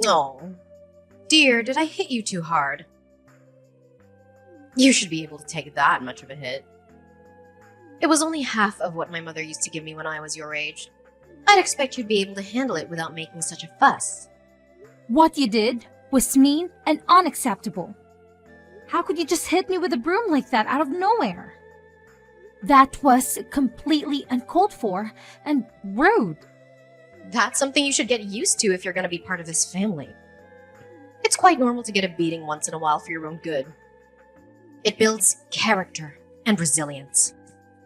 Oh, dear, did I hit you too hard? You should be able to take that much of a hit. It was only half of what my mother used to give me when I was your age. I'd expect you'd be able to handle it without making such a fuss. What you did was mean and unacceptable. How could you just hit me with a broom like that out of nowhere? That was completely uncalled for and rude. That's something you should get used to if you're going to be part of this family. It's quite normal to get a beating once in a while for your own good. It builds character and resilience.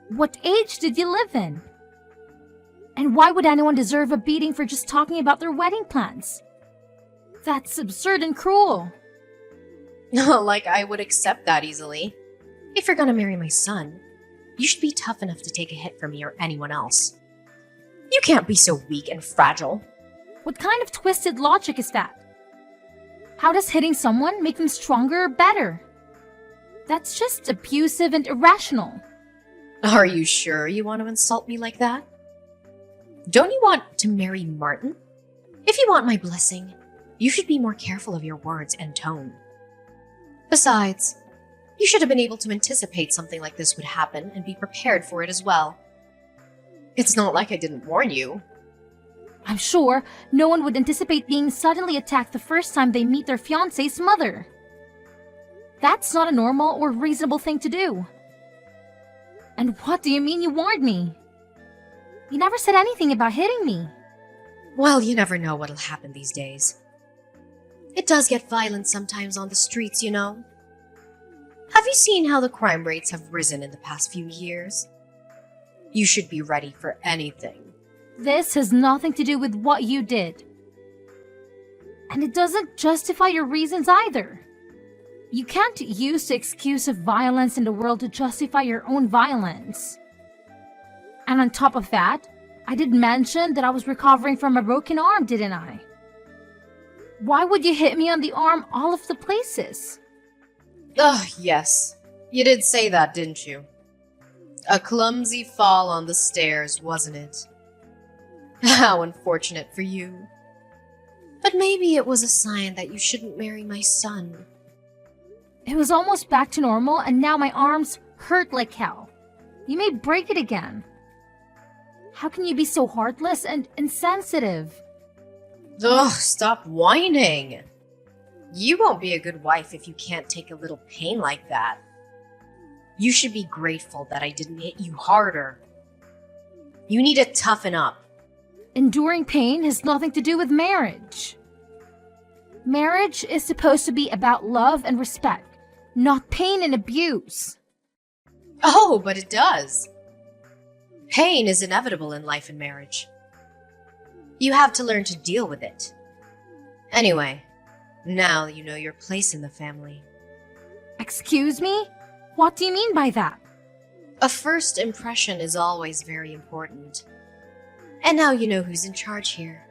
What age did you live in? And why would anyone deserve a beating for just talking about their wedding plans? That's absurd and cruel. Like I would accept that easily. If you're going to marry my son, you should be tough enough to take a hit from me or anyone else. You can't be so weak and fragile. What kind of twisted logic is that? How does hitting someone make them stronger or better? That's just abusive and irrational. Are you sure you want to insult me like that? Don't you want to marry Martin? If you want my blessing, you should be more careful of your words and tone. Besides, you should have been able to anticipate something like this would happen and be prepared for it as well. It's not like I didn't warn you. I'm sure no one would anticipate being suddenly attacked the first time they meet their fiancé's mother. That's not a normal or reasonable thing to do. And what do you mean you warned me? You never said anything about hitting me. Well, you never know what'll happen these days. It does get violent sometimes on the streets, you know. Have you seen how the crime rates have risen in the past few years? You should be ready for anything. This has nothing to do with what you did. And it doesn't justify your reasons either. You can't use the excuse of violence in the world to justify your own violence. And on top of that, I did mention that I was recovering from a broken arm, didn't I? Why would you hit me on the arm all of the places? Ugh, yes. You did say that, didn't you? A clumsy fall on the stairs, wasn't it? How unfortunate for you. But maybe it was a sign that you shouldn't marry my son. It was almost back to normal and now my arms hurt like hell. You may break it again. How can you be so heartless and insensitive? Ugh, stop whining. You won't be a good wife if you can't take a little pain like that. You should be grateful that I didn't hit you harder. You need to toughen up. Enduring pain has nothing to do with marriage. Marriage is supposed to be about love and respect, not pain and abuse. Oh, but it does. Pain is inevitable in life and marriage. You have to learn to deal with it. Anyway, now you know your place in the family. Excuse me? What do you mean by that? A first impression is always very important. And now you know who's in charge here.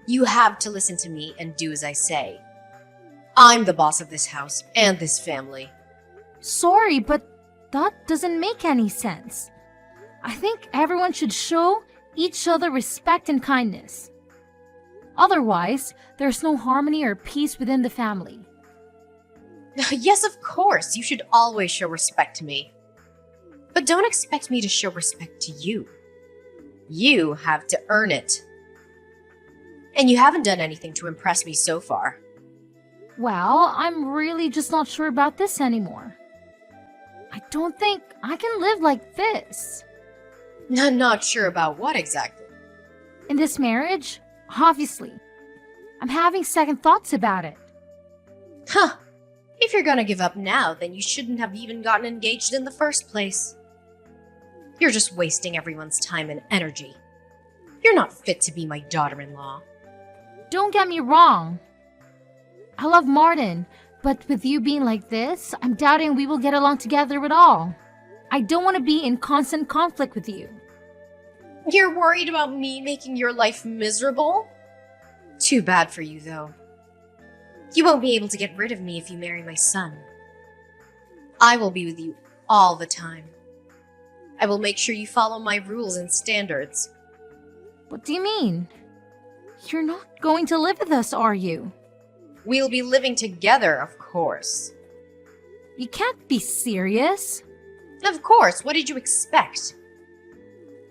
You have to listen to me and do as I say. I'm the boss of this house and this family. Sorry, but that doesn't make any sense. I think everyone should show each other respect and kindness. Otherwise, there's no harmony or peace within the family. Yes, of course, you should always show respect to me. But don't expect me to show respect to you. You have to earn it. And you haven't done anything to impress me so far. Well, I'm really just not sure about this anymore. I don't think I can live like this. Not sure about what exactly. In this marriage, obviously. I'm having second thoughts about it. Huh. If you're gonna give up now, then you shouldn't have even gotten engaged in the first place. You're just wasting everyone's time and energy. You're not fit to be my daughter-in-law. Don't get me wrong. I love Martin, but with you being like this, I'm doubting we will get along together at all. I don't want to be in constant conflict with you. You're worried about me making your life miserable? Too bad for you, though. You won't be able to get rid of me if you marry my son. I will be with you all the time. I will make sure you follow my rules and standards. What do you mean? You're not going to live with us, are you? We'll be living together, of course. You can't be serious. Of course, what did you expect?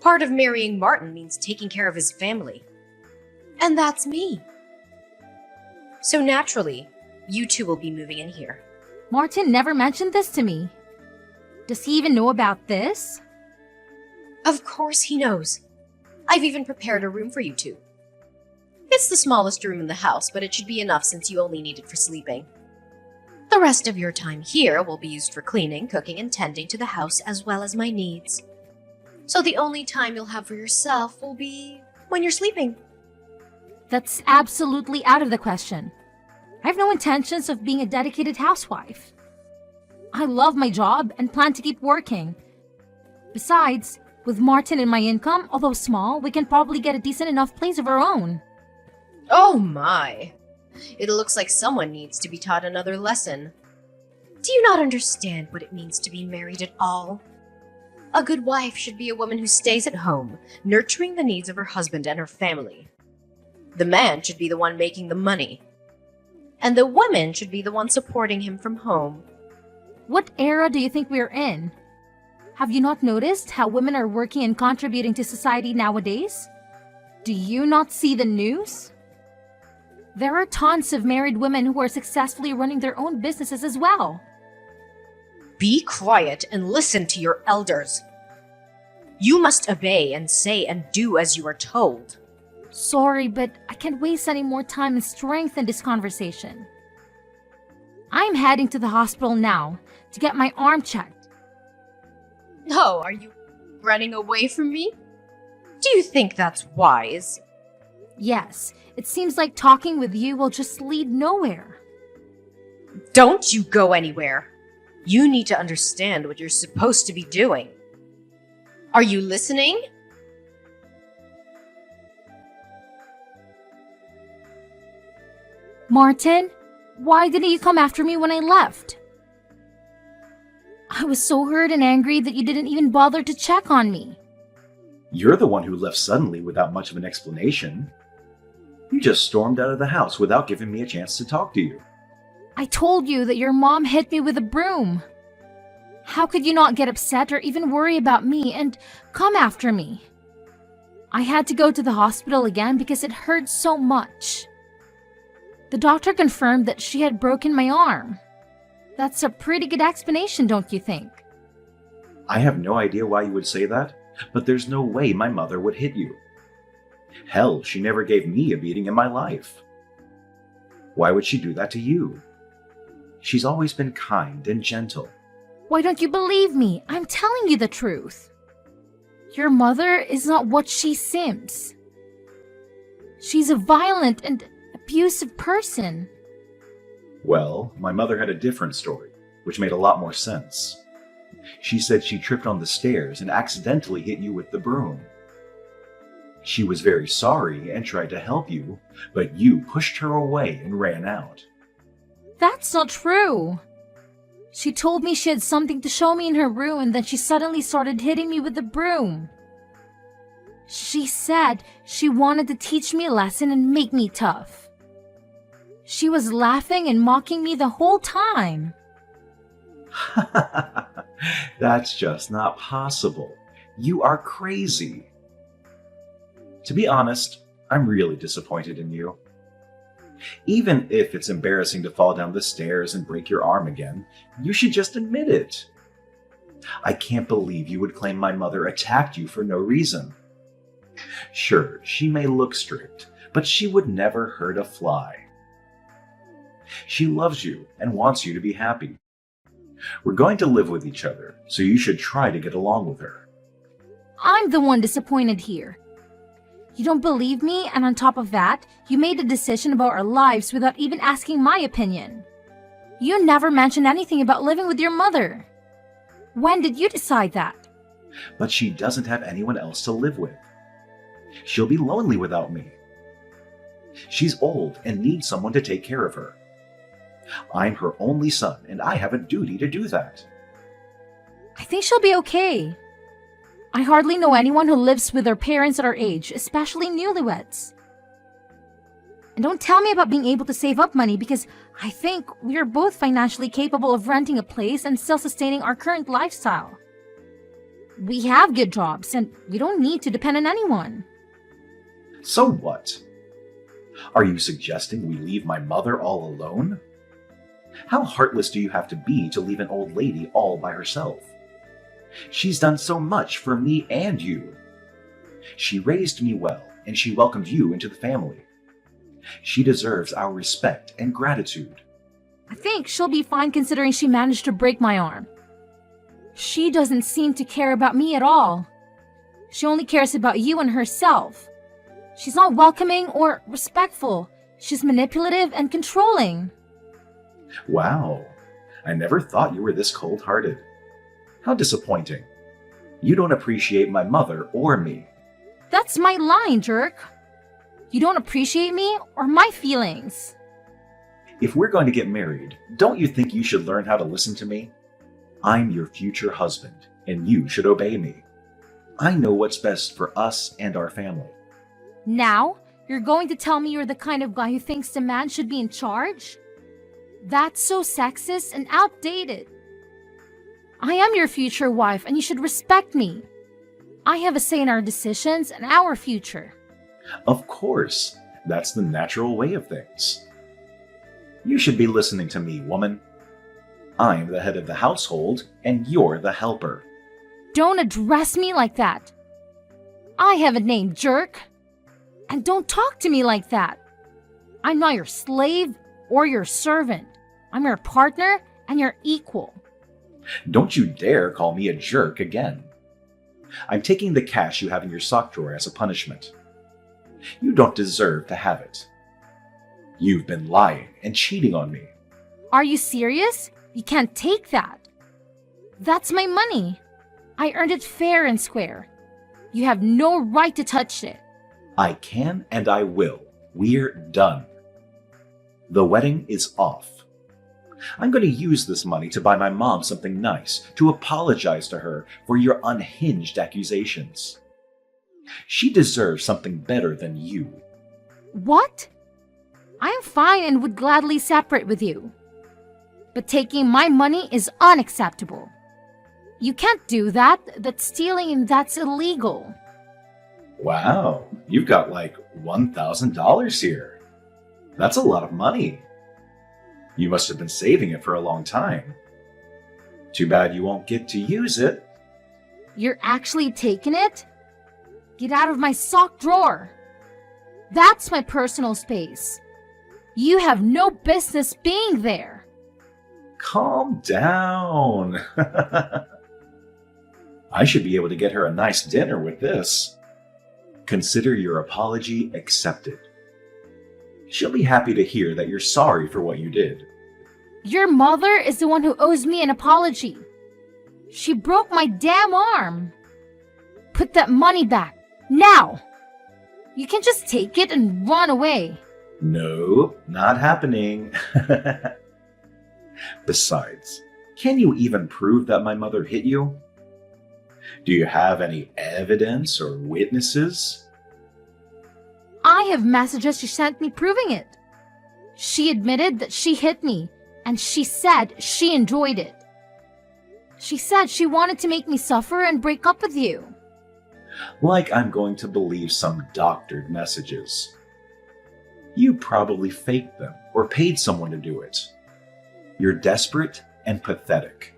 Part of marrying Martin means taking care of his family. And that's me. So naturally, you two will be moving in here. Martin never mentioned this to me. Does he even know about this? Of course he knows. I've even prepared a room for you two. It's the smallest room in the house, but it should be enough since you only need it for sleeping. The rest of your time here will be used for cleaning, cooking, and tending to the house as well as my needs. So the only time you'll have for yourself will be when you're sleeping. That's absolutely out of the question. I have no intentions of being a dedicated housewife. I love my job and plan to keep working. Besides, with Martin and my income, although small, we can probably get a decent enough place of our own. Oh my! It looks like someone needs to be taught another lesson. Do you not understand what it means to be married at all? A good wife should be a woman who stays at home, nurturing the needs of her husband and her family. The man should be the one making the money. And the woman should be the one supporting him from home. What era do you think we're in? Have you not noticed how women are working and contributing to society nowadays? Do you not see the news? There are tons of married women who are successfully running their own businesses as well. Be quiet and listen to your elders. You must obey and say and do as you are told. Sorry, but I can't waste any more time and strength in this conversation. I'm heading to the hospital now to get my arm checked. Oh, are you running away from me? Do you think that's wise? Yes, it seems like talking with you will just lead nowhere. Don't you go anywhere. You need to understand what you're supposed to be doing. Are you listening? Martin, why didn't you come after me when I left? I was so hurt and angry that you didn't even bother to check on me. You're the one who left suddenly without much of an explanation. You just stormed out of the house without giving me a chance to talk to you. I told you that your mom hit me with a broom. How could you not get upset or even worry about me and come after me? I had to go to the hospital again because it hurt so much. The doctor confirmed that she had broken my arm. That's a pretty good explanation, don't you think? I have no idea why you would say that, but there's no way my mother would hit you. Hell, she never gave me a beating in my life. Why would she do that to you? She's always been kind and gentle. Why don't you believe me? I'm telling you the truth. Your mother is not what she seems. She's a violent and abusive person. Well, my mother had a different story, which made a lot more sense. She said she tripped on the stairs and accidentally hit you with the broom. She was very sorry and tried to help you, but you pushed her away and ran out. That's not true. She told me she had something to show me in her room and then she suddenly started hitting me with the broom. She said she wanted to teach me a lesson and make me tough. She was laughing and mocking me the whole time. That's just not possible. You are crazy. To be honest, I'm really disappointed in you. Even if it's embarrassing to fall down the stairs and break your arm again, you should just admit it. I can't believe you would claim my mother attacked you for no reason. Sure, she may look strict, but she would never hurt a fly. She loves you and wants you to be happy. We're going to live with each other, so you should try to get along with her. I'm the one disappointed here. You don't believe me, and on top of that, you made a decision about our lives without even asking my opinion. You never mentioned anything about living with your mother. When did you decide that? But she doesn't have anyone else to live with. She'll be lonely without me. She's old and needs someone to take care of her. I'm her only son, and I have a duty to do that. I think she'll be okay. I hardly know anyone who lives with their parents at our age, especially newlyweds. And don't tell me about being able to save up money because I think we are both financially capable of renting a place and still sustaining our current lifestyle. We have good jobs and we don't need to depend on anyone. So what? Are you suggesting we leave my mother all alone? How heartless do you have to be to leave an old lady all by herself? She's done so much for me and you. She raised me well, and she welcomed you into the family. She deserves our respect and gratitude. I think she'll be fine considering she managed to break my arm. She doesn't seem to care about me at all. She only cares about you and herself. She's not welcoming or respectful. She's manipulative and controlling. Wow, I never thought you were this cold-hearted. How disappointing. You don't appreciate my mother or me. That's my line, jerk. You don't appreciate me or my feelings. If we're going to get married, don't you think you should learn how to listen to me? I'm your future husband, and you should obey me. I know what's best for us and our family. Now, you're going to tell me you're the kind of guy who thinks the man should be in charge? That's so sexist and outdated. I am your future wife, and you should respect me. I have a say in our decisions and our future. Of course, that's the natural way of things. You should be listening to me, woman. I'm the head of the household, and you're the helper. Don't address me like that. I have a name, jerk. And don't talk to me like that. I'm not your slave or your servant. I'm your partner and your equal. Don't you dare call me a jerk again. I'm taking the cash you have in your sock drawer as a punishment. You don't deserve to have it. You've been lying and cheating on me. Are you serious? You can't take that. That's my money. I earned it fair and square. You have no right to touch it. I can and I will. We're done. The wedding is off. I'm going to use this money to buy my mom something nice, to apologize to her for your unhinged accusations. She deserves something better than you. What? I'm fine and would gladly separate with you. But taking my money is unacceptable. You can't do that. That's stealing and that's illegal. Wow, you've got like $1,000 here. That's a lot of money. You must have been saving it for a long time. Too bad you won't get to use it. You're actually taking it? Get out of my sock drawer. That's my personal space. You have no business being there. Calm down. I should be able to get her a nice dinner with this. Consider your apology accepted. She'll be happy to hear that you're sorry for what you did. Your mother is the one who owes me an apology. She broke my damn arm. Put that money back, now! You can just take it and run away. No, not happening. Besides, can you even prove that my mother hit you? Do you have any evidence or witnesses? I have messages she sent me proving it. She admitted that she hit me, and she said she enjoyed it. She said she wanted to make me suffer and break up with you. Like I'm going to believe some doctored messages. You probably faked them or paid someone to do it. You're desperate and pathetic.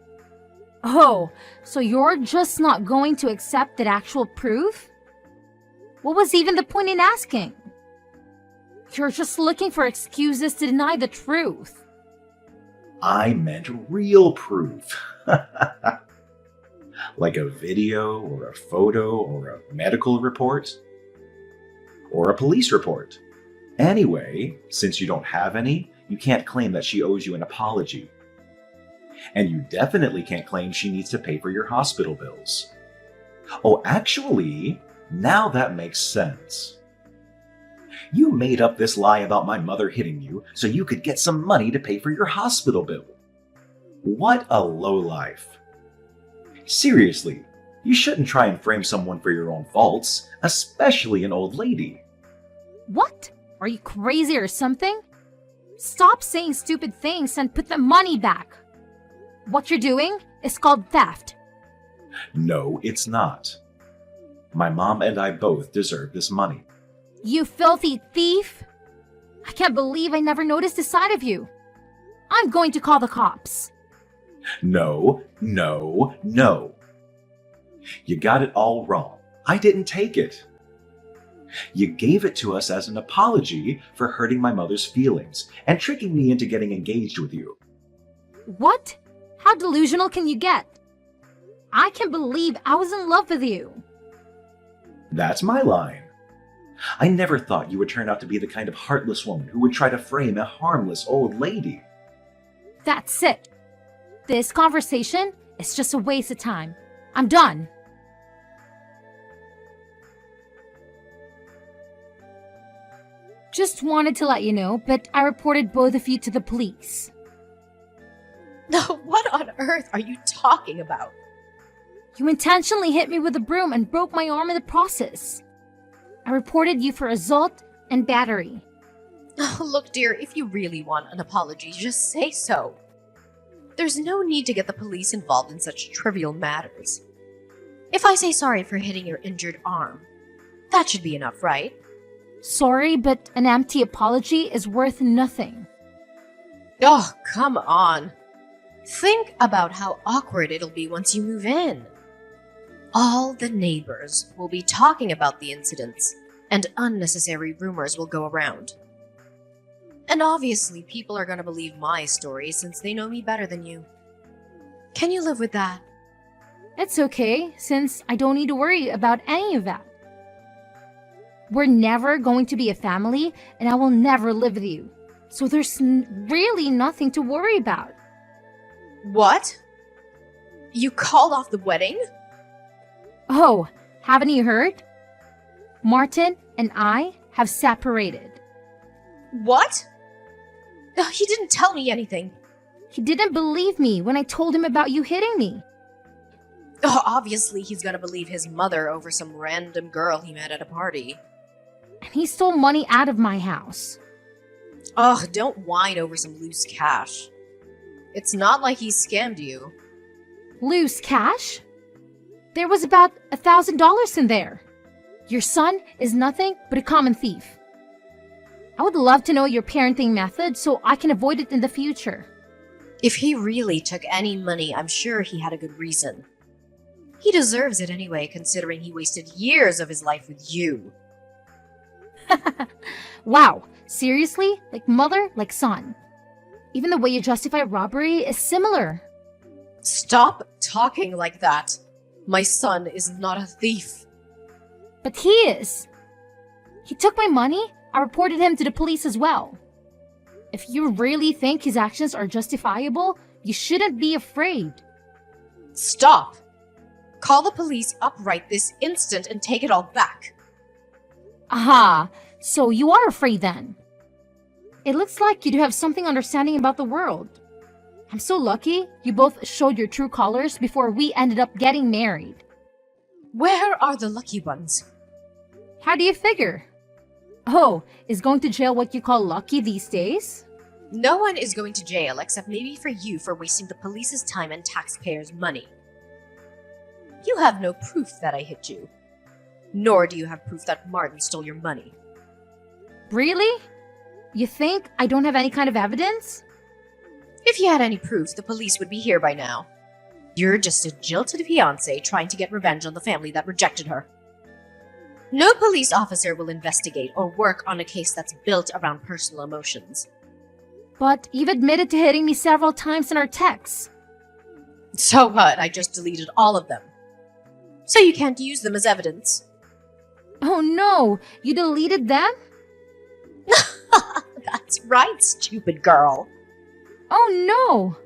Oh, so you're just not going to accept that actual proof? What was even the point in asking? You're just looking for excuses to deny the truth. I meant real proof. Like a video or a photo or a medical report or a police report. Anyway, since you don't have any, you can't claim that she owes you an apology. And you definitely can't claim she needs to pay for your hospital bills. Oh, actually, now that makes sense. You made up this lie about my mother hitting you so you could get some money to pay for your hospital bill. What a lowlife. Seriously, you shouldn't try and frame someone for your own faults, especially an old lady. What? Are you crazy or something? Stop saying stupid things and put the money back. What you're doing is called theft. No, it's not. My mom and I both deserve this money. You filthy thief! I can't believe I never noticed this side of you. I'm going to call the cops. No, no, no. You got it all wrong. I didn't take it. You gave it to us as an apology for hurting my mother's feelings and tricking me into getting engaged with you. What? How delusional can you get? I can't believe I was in love with you. That's my line. I never thought you would turn out to be the kind of heartless woman who would try to frame a harmless old lady. That's it. This conversation is just a waste of time. I'm done. Just wanted to let you know, but I reported both of you to the police. What on earth are you talking about? You intentionally hit me with a broom and broke my arm in the process. I reported you for assault and battery. Look, dear, if you really want an apology, just say so. There's no need to get the police involved in such trivial matters. If I say sorry for hitting your injured arm, that should be enough, right? Sorry, but an empty apology is worth nothing. Oh, come on. Think about how awkward it'll be once you move in. All the neighbors will be talking about the incidents, and unnecessary rumors will go around. And obviously, people are going to believe my story since they know me better than you. Can you live with that? It's okay, since I don't need to worry about any of that. We're never going to be a family, and I will never live with you. So there's really nothing to worry about. What? You called off the wedding? Oh, haven't you heard? Martin and I have separated. What? He didn't tell me anything. He didn't believe me when I told him about you hitting me. Oh, obviously, he's gonna believe his mother over some random girl he met at a party. And he stole money out of my house. Oh, don't whine over some loose cash. It's not like he scammed you. Loose cash? There was about $1,000 in there. Your son is nothing but a common thief. I would love to know your parenting method so I can avoid it in the future. If he really took any money, I'm sure he had a good reason. He deserves it anyway, considering he wasted years of his life with you. Wow, seriously? Like mother, like son. Even the way you justify robbery is similar. Stop talking like that. My son is not a thief. But he is. He took my money. I reported him to the police as well. If you really think his actions are justifiable, you shouldn't be afraid. Stop! Call the police up right this instant and take it all back. Aha, so you are afraid then. It looks like you do have something understanding about the world. I'm so lucky you both showed your true colors before we ended up getting married. Where are the lucky ones? How do you figure? Oh, is going to jail what you call lucky these days? No one is going to jail except maybe for you for wasting the police's time and taxpayers' money. You have no proof that I hit you. Nor do you have proof that Martin stole your money. Really? You think I don't have any kind of evidence? If you had any proof, the police would be here by now. You're just a jilted fiancé trying to get revenge on the family that rejected her. No police officer will investigate or work on a case that's built around personal emotions. But you've admitted to hitting me several times in our texts. So what? I just deleted all of them. So you can't use them as evidence. Oh no, you deleted them? That's right, stupid girl. Oh no!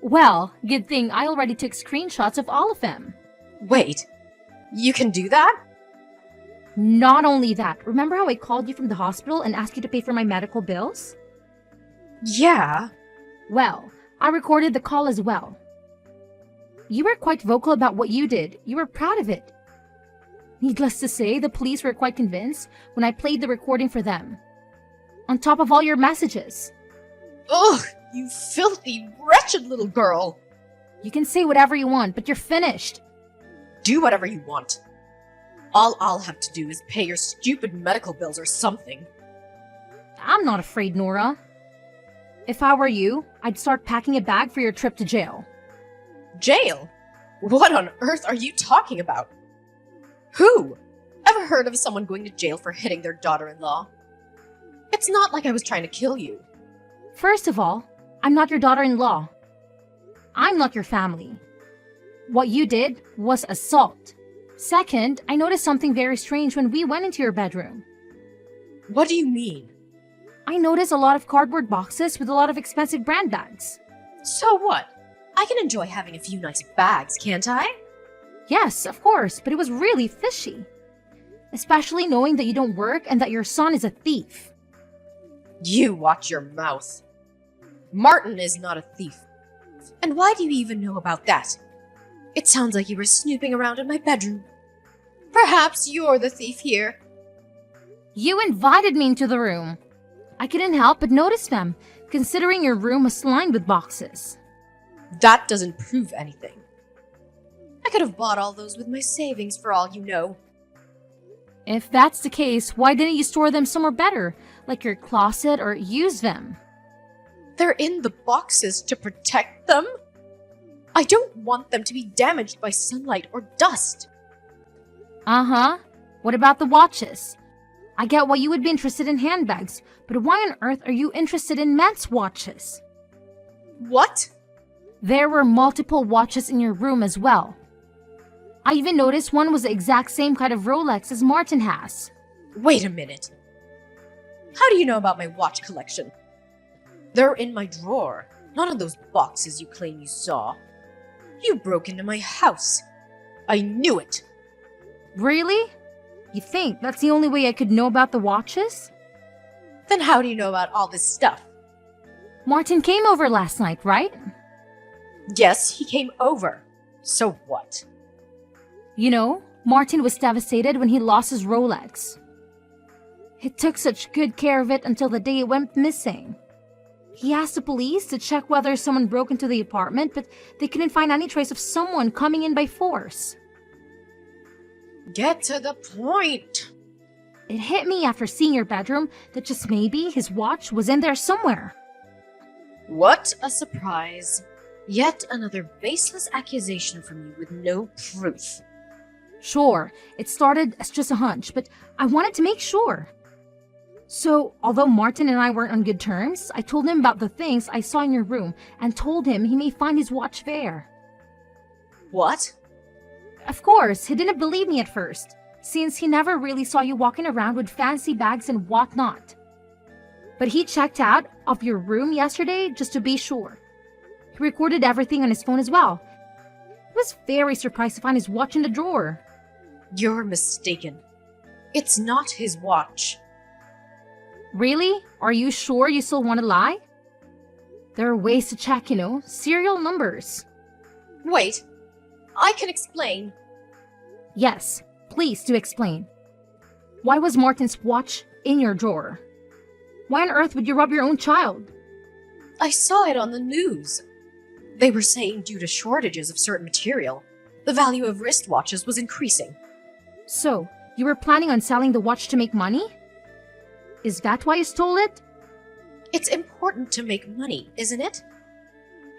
Well, good thing I already took screenshots of all of them. Wait, you can do that? Not only that, remember how I called you from the hospital and asked you to pay for my medical bills? Yeah. Well, I recorded the call as well. You were quite vocal about what you did. You were proud of it. Needless to say, the police were quite convinced when I played the recording for them. on top of all your messages. Ugh, you filthy, wretched little girl! You can say whatever you want, but you're finished. Do whatever you want. All I'll have to do is pay your stupid medical bills or something. I'm not afraid, Nora. If I were you, I'd start packing a bag for your trip to jail. Jail? What on earth are you talking about? Who? Ever heard of someone going to jail for hitting their daughter-in-law? It's not like I was trying to kill you. First of all, I'm not your daughter-in-law. I'm not your family. What you did was assault. Second, I noticed something very strange when we went into your bedroom. What do you mean? I noticed a lot of cardboard boxes with a lot of expensive brand bags. So what? I can enjoy having a few nice bags, can't I? Yes, of course, but it was really fishy. Especially knowing that you don't work and that your son is a thief. You watch your mouth. Martin is not a thief. And why do you even know about that? It sounds like you were snooping around in my bedroom. Perhaps you're the thief here. You invited me into the room. I couldn't help but notice them, considering your room was lined with boxes. That doesn't prove anything. I could have bought all those with my savings for all you know. If that's the case, why didn't you store them somewhere better, like your closet, or use them? They're in the boxes to protect them. I don't want them to be damaged by sunlight or dust. Uh-huh. What about the watches? I get why you would be interested in handbags, but why on earth are you interested in men's watches? What? There were multiple watches in your room as well. I even noticed one was the exact same kind of Rolex as Martin has. Wait a minute. How do you know about my watch collection? They're in my drawer, not in those boxes you claim you saw. You broke into my house. I knew it. Really? You think that's the only way I could know about the watches? Then how do you know about all this stuff? Martin came over last night, right? Yes, he came over. So what? You know, Martin was devastated when he lost his Rolex. He took such good care of it until the day it went missing. He asked the police to check whether someone broke into the apartment, but they couldn't find any trace of someone coming in by force. Get to the point. It hit me after seeing your bedroom that just maybe his watch was in there somewhere. What a surprise. Yet another baseless accusation from you with no proof. Sure, it started as just a hunch, but I wanted to make sure. So, although Martin and I weren't on good terms, I told him about the things I saw in your room and told him he may find his watch there. What? Of course, he didn't believe me at first, since he never really saw you walking around with fancy bags and whatnot. But he checked out of your room yesterday just to be sure. He recorded everything on his phone as well. He was very surprised to find his watch in the drawer. You're mistaken. It's not his watch. Really? Are you sure you still want to lie? There are ways to check, serial numbers. Wait, I can explain. Yes, please do explain. Why was Martin's watch in your drawer? Why on earth would you rob your own child? I saw it on the news. They were saying due to shortages of certain material, the value of wristwatches was increasing. So, you were planning on selling the watch to make money? Is that why you stole it? It's important to make money, isn't it?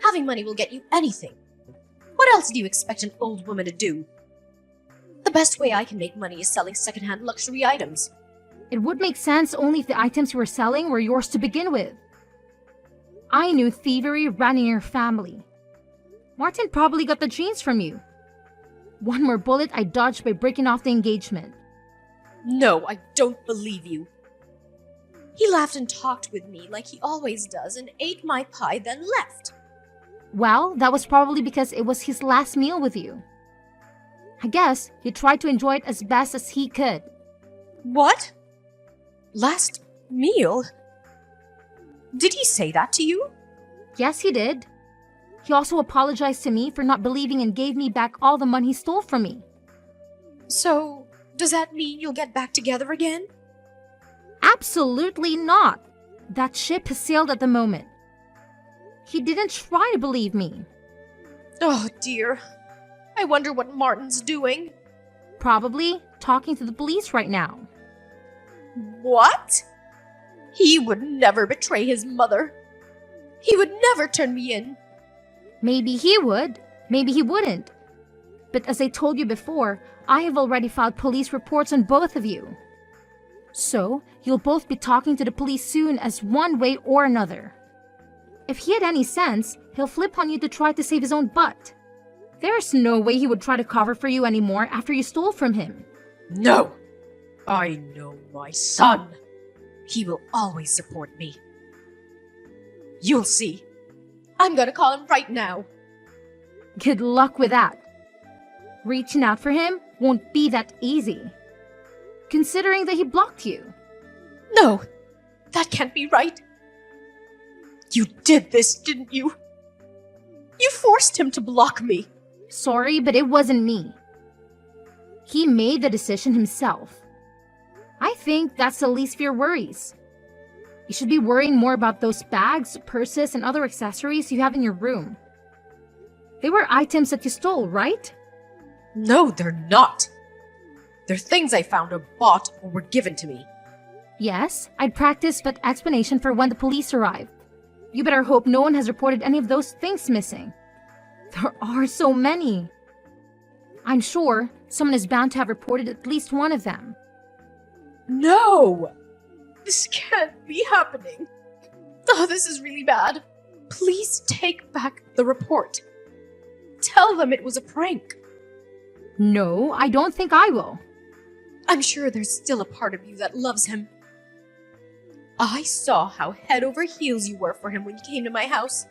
Having money will get you anything. What else do you expect an old woman to do? The best way I can make money is selling secondhand luxury items. It would make sense only if the items you were selling were yours to begin with. I knew thievery ran in your family. Martin probably got the genes from you. One more bullet I dodged by breaking off the engagement. No, I don't believe you. He laughed and talked with me like he always does and ate my pie, then left. Well, that was probably because it was his last meal with you. I guess he tried to enjoy it as best as he could. What? Last meal? Did he say that to you? Yes, he did. He also apologized to me for not believing and gave me back all the money he stole from me. So, does that mean you'll get back together again? Absolutely not. That ship has sailed at the moment. He didn't try to believe me. Oh dear. I wonder what Martin's doing. Probably talking to the police right now. What? He would never betray his mother. He would never turn me in. Maybe he would, maybe he wouldn't. But as I told you before, I have already filed police reports on both of you. So, you'll both be talking to the police soon as one way or another. If he had any sense, he'll flip on you to try to save his own butt. There's no way he would try to cover for you anymore after you stole from him. No! I know my son. He will always support me. You'll see. I'm gonna call him right now. Good luck with that. Reaching out for him won't be that easy, considering that he blocked you. No, that can't be right. You did this, didn't you? You forced him to block me. Sorry, but it wasn't me. He made the decision himself. I think that's the least of your worries. You should be worrying more about those bags, purses, and other accessories you have in your room. They were items that you stole, right? No, they're not. They're things I found or bought or were given to me. Yes, I'd practice that explanation for when the police arrive. You better hope no one has reported any of those things missing. There are so many. I'm sure someone is bound to have reported at least one of them. No! This can't be happening. Oh, this is really bad. Please take back the report. Tell them it was a prank. No, I don't think I will. I'm sure there's still a part of you that loves him. I saw how head over heels you were for him when you came to my house.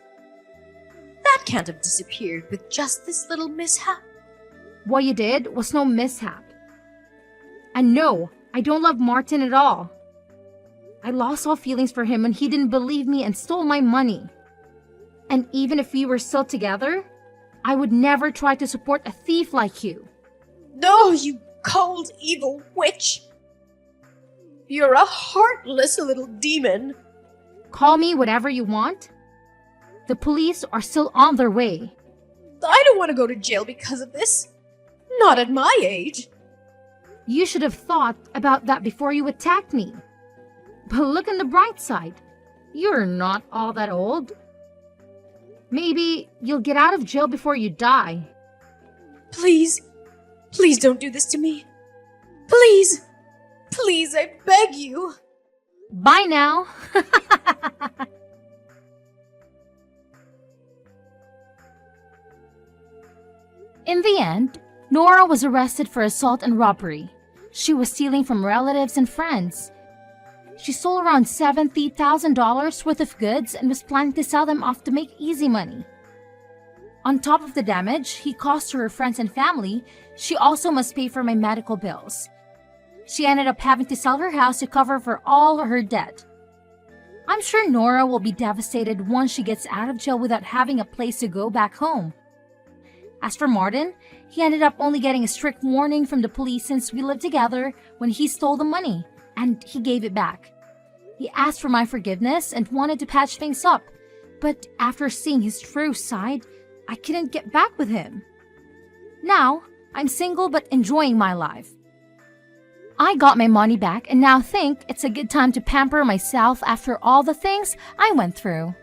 That can't have disappeared with just this little mishap. What you did was no mishap. And no, I don't love Martin at all. I lost all feelings for him when he didn't believe me and stole my money. And even if we were still together, I would never try to support a thief like you. No, you cold, evil witch! You're a heartless little demon. Call me whatever you want. The police are still on their way. I don't want to go to jail because of this. Not at my age. You should have thought about that before you attacked me. But look on the bright side. You're not all that old. Maybe you'll get out of jail before you die. Please, please don't do this to me. Please, please, I beg you. Bye now. In the end, Nora was arrested for assault and robbery. She was stealing from relatives and friends. She stole around $70,000 worth of goods and was planning to sell them off to make easy money. On top of the damage he caused to her friends and family, she also must pay for my medical bills. She ended up having to sell her house to cover for all her debt. I'm sure Nora will be devastated once she gets out of jail without having a place to go back home. As for Martin, he ended up only getting a strict warning from the police since we lived together when he stole the money, and he gave it back. He asked for my forgiveness and wanted to patch things up, but after seeing his true side, I couldn't get back with him. Now, I'm single but enjoying my life. I got my money back and now think it's a good time to pamper myself after all the things I went through.